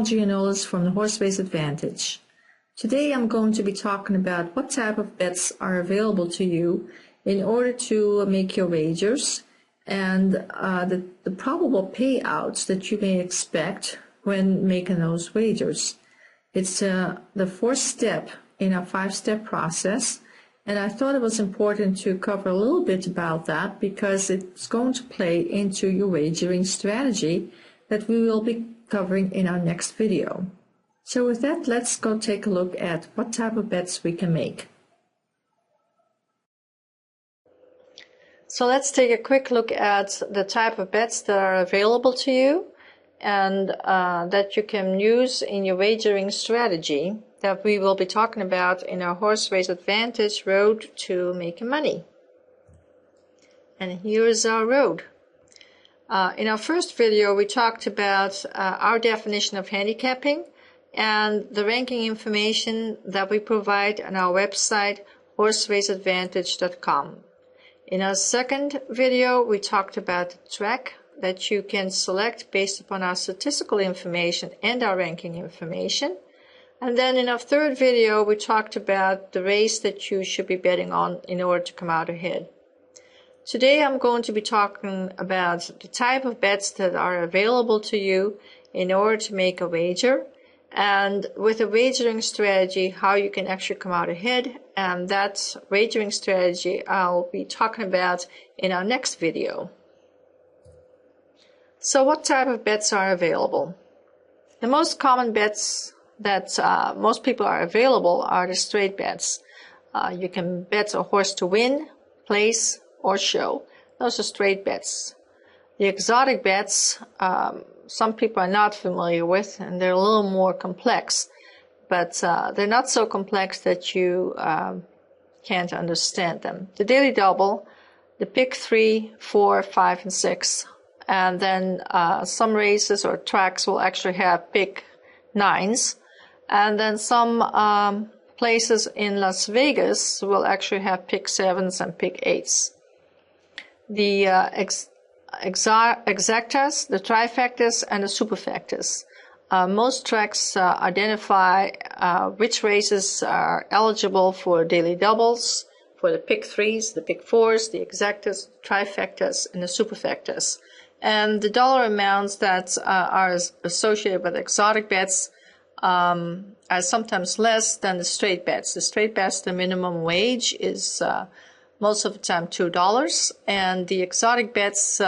terminology and knowledge from the Horse Race Advantage. Today I'm going to be talking about what type of bets are available to you in order to make your wagers and the probable payouts that you may expect when making those wagers. It's the fourth step in a five-step process, and I thought it was important to cover a little bit about that because it's going to play into your wagering strategy that we will be covering in our next video. So with that, let's go take a look at what type of bets we can make. So let's take a quick look at the type of bets that are available to you and that you can use in your wagering strategy that we will be talking about in our Horse Race Advantage Road to Making Money. And here is our road. In our first video, we talked about our definition of handicapping and the ranking information that we provide on our website, horseraceadvantage.com. In our second video, we talked about the track that you can select based upon our statistical information and our ranking information. And then in our third video, we talked about the race that you should be betting on in order to come out ahead. Today I'm going to be talking about the type of bets that are available to you in order to make a wager, and with a wagering strategy, how you can actually come out ahead, and that wagering strategy I'll be talking about in our next video. So what type of bets are available? The most common bets that most people are available are the straight bets. You can bet a horse to win, place, or show. Those are straight bets. The exotic bets, some people are not familiar with, and they're a little more complex, but they're not so complex that you can't understand them. The daily double, the pick 3, 4, 5, and 6, and then some races or tracks will actually have pick 9s, and then some places in Las Vegas will actually have pick 7s and pick 8s. The exactas, the trifectas, and the superfectas. Most tracks identify which races are eligible for daily doubles, for the pick 3s, the pick 4s, the exactas, trifectas, and the superfectas. And the dollar amounts that are associated with exotic bets are sometimes less than the straight bets. The straight bets, the minimum wage is most of the time $2, and the exotic bets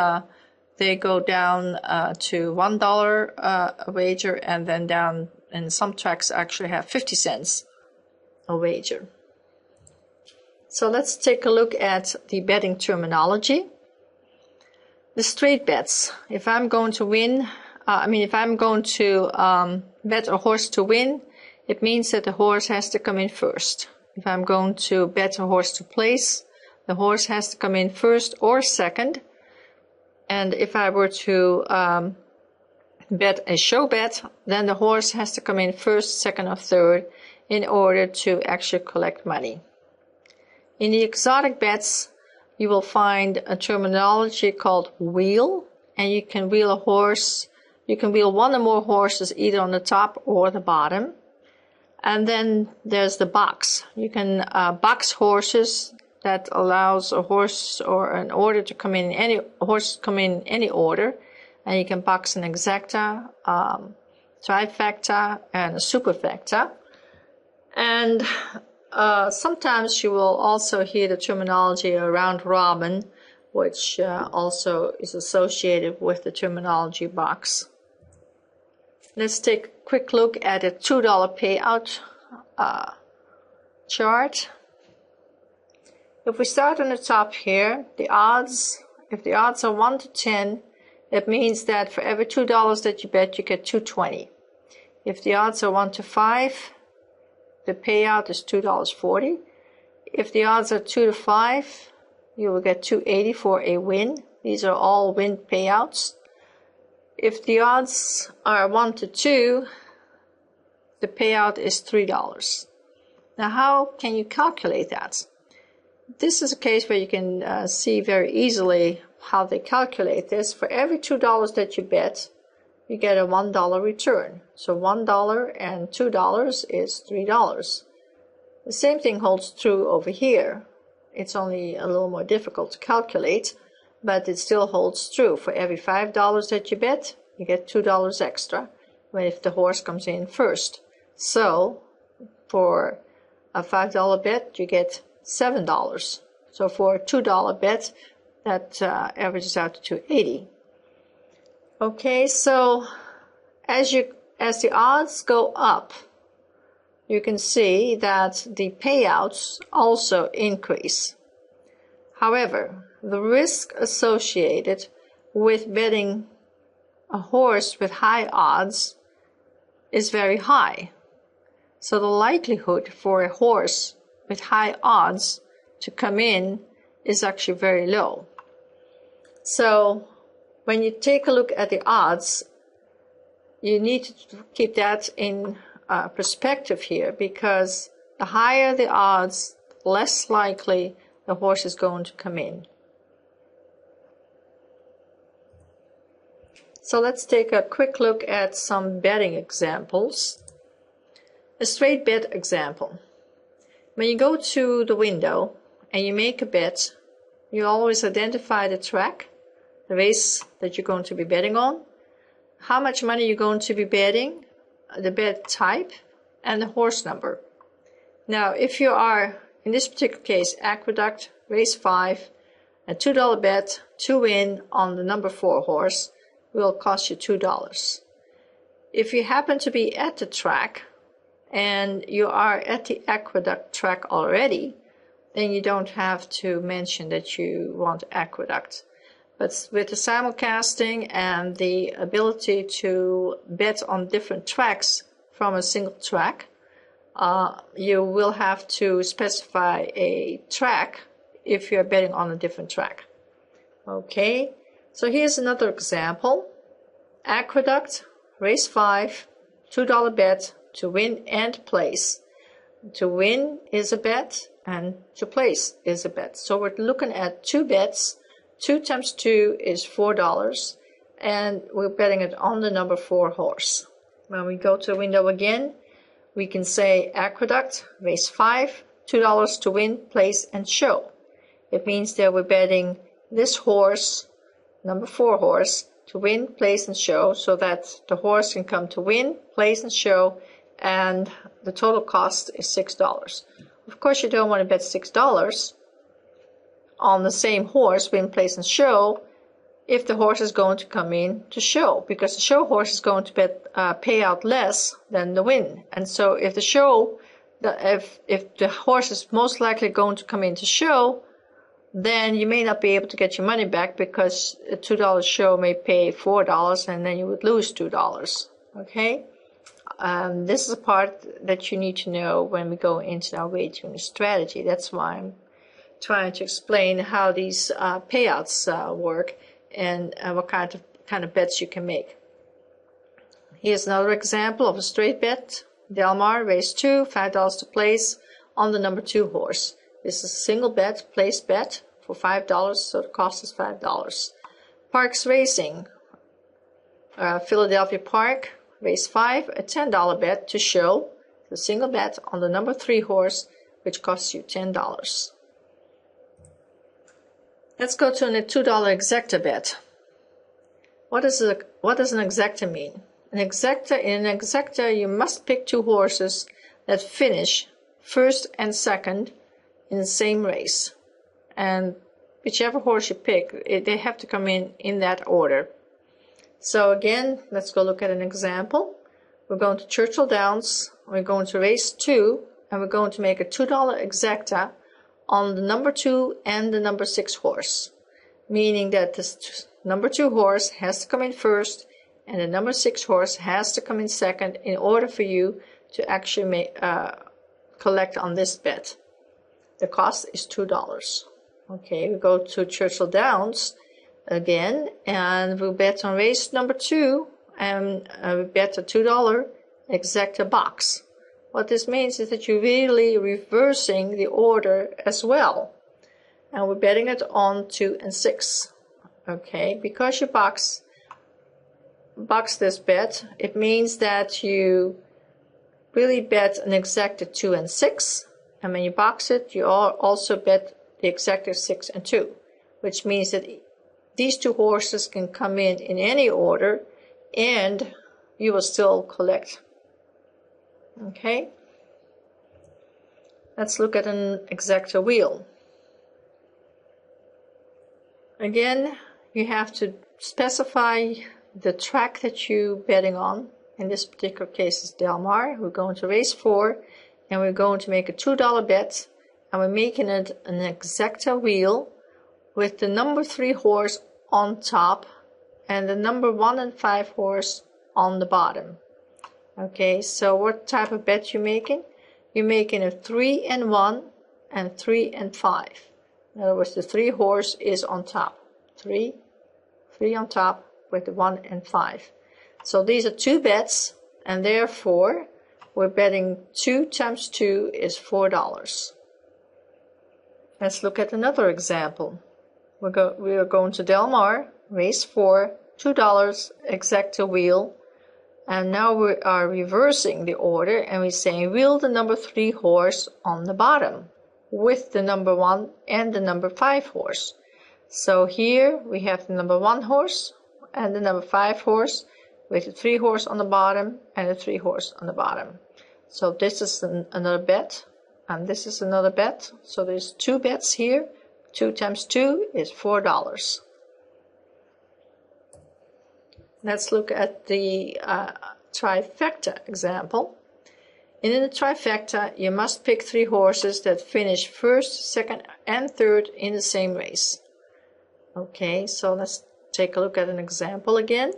they go down to $1 a wager, and then down, and some tracks actually have 50 cents a wager. So let's take a look at the betting terminology. The straight bets. If I'm going to win, if I'm going to bet a horse to win, it means that the horse has to come in first. If I'm going to bet a horse to place, the horse has to come in first or second. And if I were to bet a show bet, then the horse has to come in first, second, or third in order to actually collect money. In the exotic bets, you will find a terminology called wheel, and you can wheel a horse. You can wheel one or more horses either on the top or the bottom. And then there's the box. You can box horses. That allows a horse or an order to come in any order, and you can box an exacta, trifecta, and a superfecta. And sometimes you will also hear the terminology round robin, which also is associated with the terminology box. Let's take a quick look at a $2 payout chart. If we start on the top here, the odds, if the odds are 1 to 10, it means that for every $2 that you bet, you get $2.20. If the odds are 1 to 5, the payout is $2.40. If the odds are 2 to 5, you will get $2.80 for a win. These are all win payouts. If the odds are 1 to 2, the payout is $3. Now, how can you calculate that? This is a case where you can see very easily how they calculate this. For every $2 that you bet, you get a $1 return. So $1 and $2 is $3. The same thing holds true over here. It's only a little more difficult to calculate, but it still holds true. For every $5 that you bet, you get $2 extra if the horse comes in first. So for a $5 bet, you get $7. So for a $2 bet, that averages out to $2.80. Okay, so as the odds go up, you can see that the payouts also increase. However, the risk associated with betting a horse with high odds is very high. So the likelihood for a horse with high odds to come in is actually very low. So when you take a look at the odds, you need to keep that in perspective here, because the higher the odds, less likely the horse is going to come in. So let's take a quick look at some betting examples. A straight bet example. When you go to the window and you make a bet, you always identify the track, the race that you're going to be betting on, how much money you're going to be betting, the bet type, and the horse number. Now, if you are, in this particular case, Aqueduct, race 5, a $2 bet to win on the number 4 horse will cost you $2. If you happen to be at the track and you are at the Aqueduct track already, then you don't have to mention that you want Aqueduct. But with the simulcasting and the ability to bet on different tracks from a single track, you will have to specify a track if you're betting on a different track. Okay, so here's another example. Aqueduct, race 5, $2 bet to win and place. To win is a bet and to place is a bet. So we're looking at 2 bets. 2 times 2 is $4, and we're betting it on the number 4 horse. When we go to the window again, we can say Aqueduct, race 5, $2 to win, place, and show. It means that we're betting this horse, number 4 horse, to win, place, and show, so that the horse can come to win, place, and show, and the total cost is $6. Of course, you don't want to bet $6 on the same horse, win, place, and show, if the horse is going to come in to show, because the show horse is going to pay out less than the win. And so if the show, if the horse is most likely going to come in to show, then you may not be able to get your money back, because a $2 show may pay $4 and then you would lose $2. Okay? This is a part that you need to know when we go into our wagering strategy. That's why I'm trying to explain how these payouts work and what kind of bets you can make. Here's another example of a straight bet. Del Mar, race 2, $5 to place on the number 2 horse. This is a single bet, place bet for $5, so the cost is $5. Parks Racing, Philadelphia Park, race 5, a $10 bet to show. It's a single bet on the number 3 horse, which costs you $10. Let's go to a $2 exacta bet. What does an exacta mean? In an exacta, you must pick 2 horses that finish first and second in the same race. And whichever horse you pick, they have to come in that order. So again, let's go look at an example. We're going to Churchill Downs, we're going to race 2, and we're going to make a $2 exacta on the number 2 and the number 6 horse, meaning that this number 2 horse has to come in first and the number 6 horse has to come in second in order for you to actually collect on this bet. The cost is $2. Okay, we go to Churchill Downs again, and we'll bet on race number 2, and we bet a $2 exacta box. What this means is that you're really reversing the order as well. And we're betting it on 2 and 6. Okay, because your box box this bet, it means that you really bet an exacta 2 and 6, and when you box it, you also bet the exacta 6 and 2, which means that these two horses can come in any order, and you will still collect. Okay? Let's look at an exacta wheel. Again, you have to specify the track that you're betting on. In this particular case, is Del Mar. We're going to race 4, and we're going to make a $2 bet, and we're making it an exacta wheel with the number 3 horse on top and the number 1 and 5 horse on the bottom. Okay, so what type of bet you're making? You're making a 3 and 1 and 3 and 5. In other words, the 3 horse is on top. 3 on top with the 1 and 5. So these are 2 bets, and therefore we're betting 2 times 2 is $4. Let's look at another example. We are going to Del Mar, race 4, $2 exacta wheel, and now we are reversing the order, and we're saying wheel the number 3 horse on the bottom with the number 1 and the number 5 horse. So here we have the number 1 horse and the number 5 horse with the 3 horse on the bottom and the 3 horse on the bottom. So this is another bet, and this is another bet. So there's 2 bets here. 2 times 2 is $4. Let's look at the trifecta example. In the trifecta, you must pick 3 horses that finish first, second, and third in the same race. Okay, so let's take a look at an example again.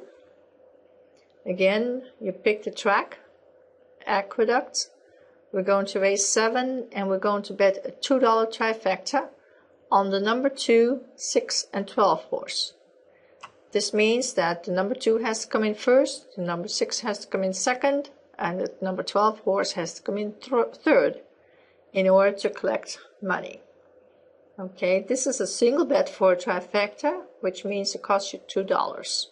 Again, you pick the track, Aqueduct. We're going to race 7, and we're going to bet a $2 trifecta on the number 2, 6, and 12 horse. This means that the number 2 has to come in first, the number 6 has to come in second, and the number 12 horse has to come in third in order to collect money. Okay, this is a single bet for a trifecta, which means it costs you $2.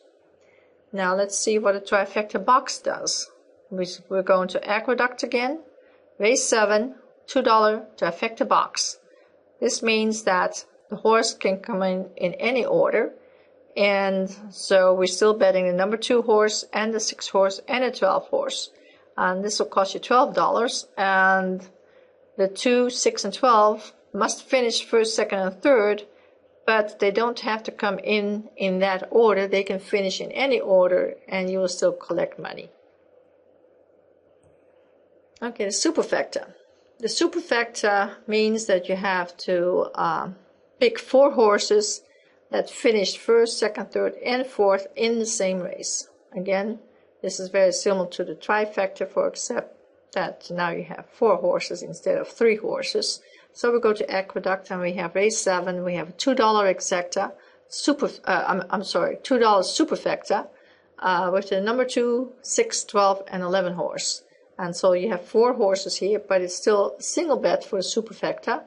Now let's see what a trifecta box does. We're going to Aqueduct again, race 7, $2 trifecta box. This means that the horse can come in any order, and so we're still betting the number 2 horse and the 6 horse and the 12 horse. And this will cost you $12, and the 2, 6, and 12 must finish first, second, and third, but they don't have to come in that order. They can finish in any order, and you will still collect money. Okay, the superfecta. The superfecta means that you have to pick 4 horses that finished first, second, third, and fourth in the same race. Again, this is very similar to the trifecta, except that now you have 4 horses instead of 3 horses. So we go to Aqueduct, and we have race 7. We have a $2 exacta, $2 superfecta with the number 2, 6, 12, and 11 horse. And so you have 4 horses here, but it's still a single bet for a superfecta,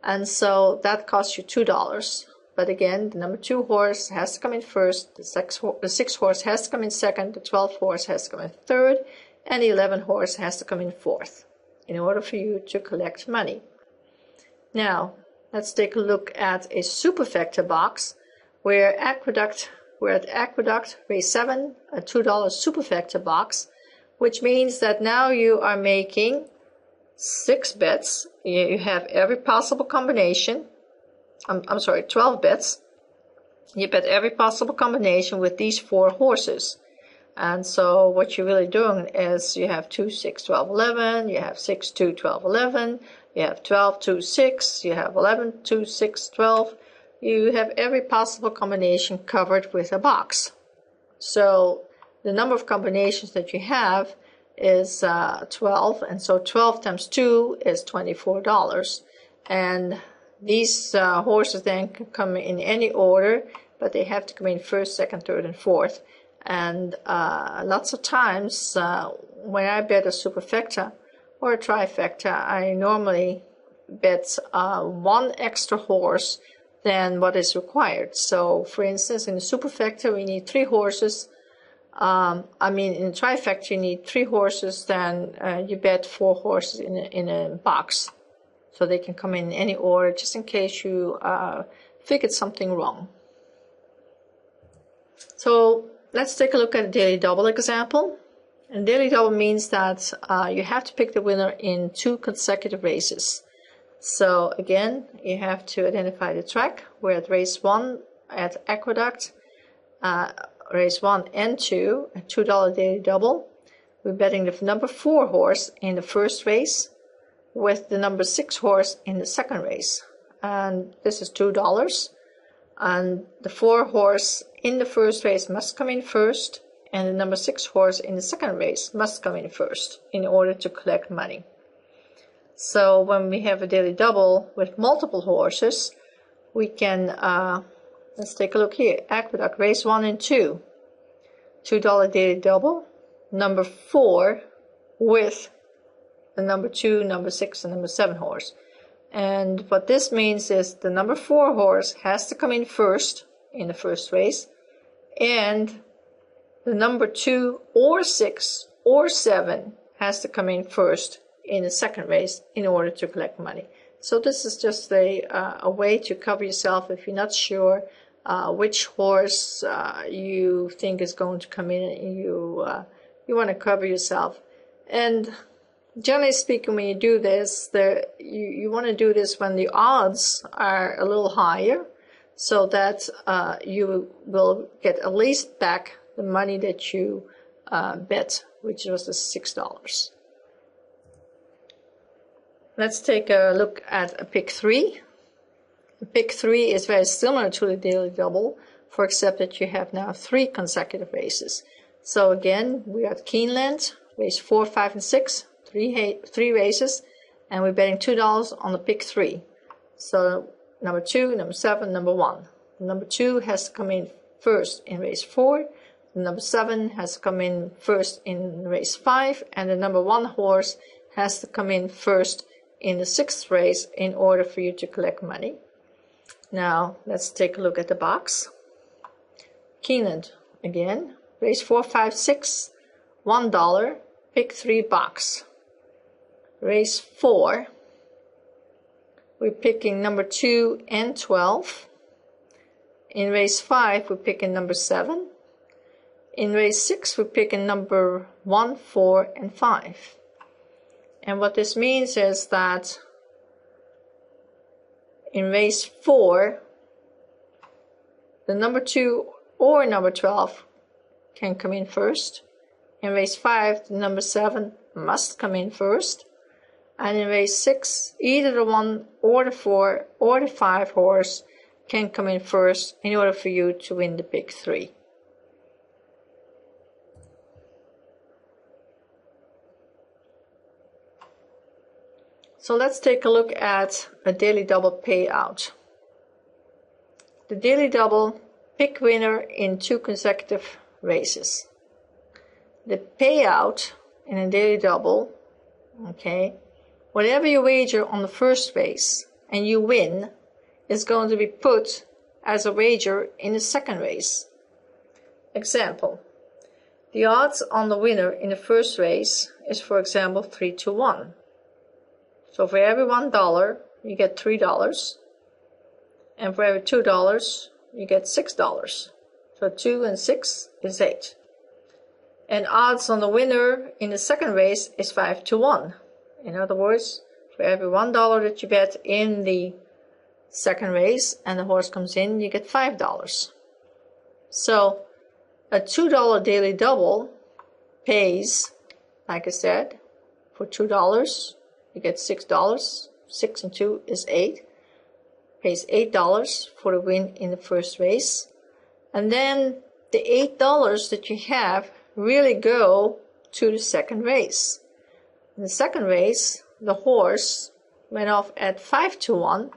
and so that costs you $2. But again, the number 2 horse has to come in first, the 6 horse has to come in second, the 12 horse has to come in third, and the 11 horse has to come in fourth in order for you to collect money. Now, let's take a look at a superfecta box where we're at Aqueduct, race 7, a $2 superfecta box, which means that now you are making 6 bets. You have every possible combination. 12 bets. You bet every possible combination with these 4 horses. And so what you're really doing is you have 2, 6, 12, 11, you have 6, 2, 12, 11, you have 12, 2, 6, you have 11, 2, 6, 12. You have every possible combination covered with a box. So the number of combinations that you have is 12, and so 12 times 2 is $24. And these horses then can come in any order, but they have to come in first, second, third, and fourth. And lots of times when I bet a superfecta or a trifecta, I normally bet 1 extra horse than what is required. So for instance, in the superfecta we need 3 horses I mean, in a trifecta, you need 3 horses, then you bet 4 horses in a box. So they can come in any order, just in case you figured something wrong. So let's take a look at a daily double example. And daily double means that you have to pick the winner in 2 consecutive races. So again, you have to identify the track. We're at race 1 at Aqueduct, race 1 and 2, a $2 daily double. We're betting the number 4 horse in the first race with the number 6 horse in the second race. And this is $2. And the 4 horse in the first race must come in first, and the number 6 horse in the second race must come in first in order to collect money. So when we have a daily double with multiple horses, we can, let's take a look here, Aqueduct, race 1 and 2, $2 daily double, number 4 with the number 2, number 6, and number 7 horse. And what this means is the number 4 horse has to come in first in the first race, and the number 2 or 6 or 7 has to come in first in the second race in order to collect money. So this is just a way to cover yourself if you're not sure which horse you think is going to come in, and you want to cover yourself. And generally speaking, when you do this, you want to do this when the odds are a little higher, so that you will get at least back the money that you bet, which was the $6. Let's take a look at a pick 3. A pick 3 is very similar to the daily double, for except that you have now 3 consecutive races. So again, we are at Keeneland, race 4, 5, and 6, 3 races, and we're betting $2 on the pick 3. So number 2, number 7, number 1. Number 2 has to come in first in race 4. The number 7 has to come in first in race 5, and the number 1 horse has to come in first in the 6th race in order for you to collect money. Now let's take a look at the box. Keeneland again, race 4, 5, 6, $1, pick 3 box. Race 4, we're picking number 2 and 12. In race 5, we're picking number 7. In race 6, we're picking number 1, 4, and 5. And what this means is that in race 4, the number 2 or number 12 can come in first. In race 5, the number 7 must come in first. And in race 6, either the 1 or the 4 or the 5 horse can come in first in order for you to win the pick 3. So let's take a look at a daily double payout. The daily double, pick winner in 2 consecutive races. The payout in a daily double, okay, whatever you wager on the first race and you win, is going to be put as a wager in the second race. Example, the odds on the winner in the first race is, for example, 3 to 1. So for every $1, you get $3, and for every $2, you get $6. So 2 and 6 is 8. And odds on the winner in the second race is 5 to 1. In other words, for every $1 that you bet in the second race and the horse comes in, you get $5. So a $2 daily double pays, like I said, for $2, you get $6. 6 and 2 is 8. Pays $8 for the win in the first race. And then the $8 that you have really go to the second race. In the second race, the horse went off at 5 to 1.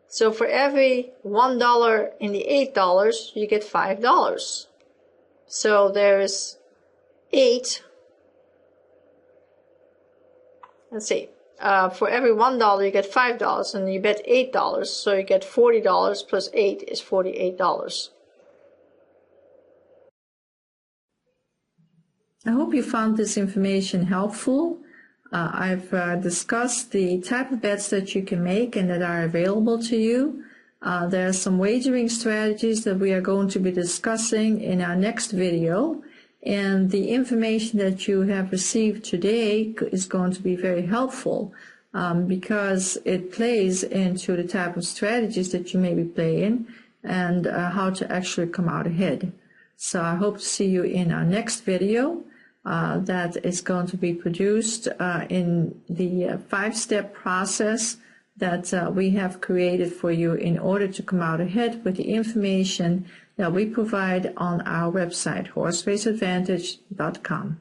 So for every $1 in the $8, you get $5. So there is 8. Let's see. For every $1, you get $5, and you bet $8, so you get $40 plus 8 is $48. I hope you found this information helpful. I've discussed the type of bets that you can make and that are available to you. There are some wagering strategies that we are going to be discussing in our next video. And the information that you have received today is going to be very helpful because it plays into the type of strategies that you may be playing and how to actually come out ahead. So I hope to see you in our next video that is going to be produced in the 5-step process that we have created for you in order to come out ahead with the information that we provide on our website, horseraceadvantage.com.